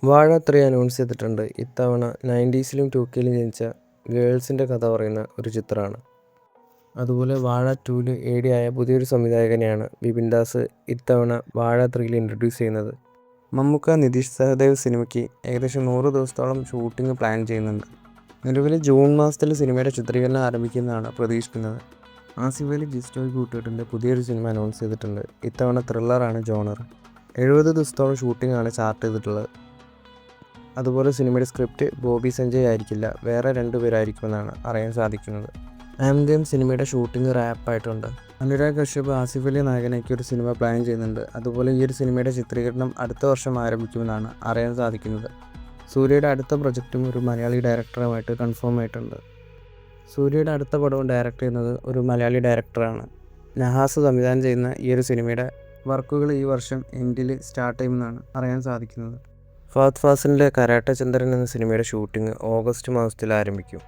വാഴ 3 അനൗൺസ് ചെയ്തിട്ടുണ്ട്. ഇത്തവണ 90സിലും 2കെയിലും ജനിച്ച ഗേൾസിൻ്റെ കഥ പറയുന്ന ഒരു ചിത്രമാണ്. അതുപോലെ വാഴ 2ൽ AD ആയ പുതിയൊരു സംവിധായകനെയാണ് ബിപിൻ ദാസ് ഇത്തവണ വാഴ 3ൽ ഇൻട്രൊഡ്യൂസ് ചെയ്യുന്നത്. മമ്മൂക്ക, നിതീഷ് സഹദേവ് സിനിമയ്ക്ക് ഏകദേശം 100 ദിവസത്തോളം ഷൂട്ടിംഗ് പ്ലാൻ ചെയ്യുന്നുണ്ട്. നിലവിൽ ജൂൺ മാസത്തിൽ സിനിമയുടെ ചിത്രീകരണം ആരംഭിക്കുന്നതാണ് പ്രതീക്ഷിക്കുന്നത്. ആസിഫ് അലി ജിസ്റ്റോയ് കൂട്ടുകെട്ടിൻ്റെ പുതിയൊരു സിനിമ അനൗൺസ് ചെയ്തിട്ടുണ്ട്. ഇത്തവണ ത്രില്ലറാണ് ജോണർ. 70 ദിവസത്തോളം ഷൂട്ടിംഗ് ആണ് ചാർട്ട് ചെയ്തിട്ടുള്ളത്. അതുപോലെ സിനിമയുടെ സ്ക്രിപ്റ്റ് ബോബി സഞ്ജയ് ആയിരിക്കില്ല, വേറെ 2 പേരായിരിക്കുമെന്നാണ് അറിയാൻ സാധിക്കുന്നത്. ആംഗം സിനിമയുടെ ഷൂട്ടിംഗ് റാപ്പായിട്ടുണ്ട്. അനുരാഗ് കശ്യപ് ആസിഫ് അലി നായകനാക്കി ഒരു സിനിമ പ്ലാൻ ചെയ്യുന്നുണ്ട്. അതുപോലെ ഈ ഒരു സിനിമയുടെ ചിത്രീകരണം അടുത്ത വർഷം ആരംഭിക്കുമെന്നാണ് അറിയാൻ സാധിക്കുന്നത്. സൂര്യയുടെ അടുത്ത പ്രൊജക്റ്റും ഒരു മലയാളി ഡയറക്ടറുമായിട്ട് കൺഫേം ആയിട്ടുണ്ട്. സൂര്യയുടെ അടുത്ത പടവും ഡയറക്റ്റ് ചെയ്യുന്നത് ഒരു മലയാളി ഡയറക്ടറാണ്. നഹാസ് സംവിധാനം ചെയ്യുന്ന ഈ ഒരു സിനിമയുടെ വർക്കുകൾ ഈ വർഷം എൻഡിൽ സ്റ്റാർട്ട് ചെയ്യുമെന്നാണ് അറിയാൻ സാധിക്കുന്നത്. ഫഹദ് ഫാസിലിൻ്റെ കരാട്ടെ ചന്ദ്രൻ എന്ന സിനിമയുടെ ഷൂട്ടിംഗ് ഓഗസ്റ്റ് മാസത്തിൽ ആരംഭിക്കും.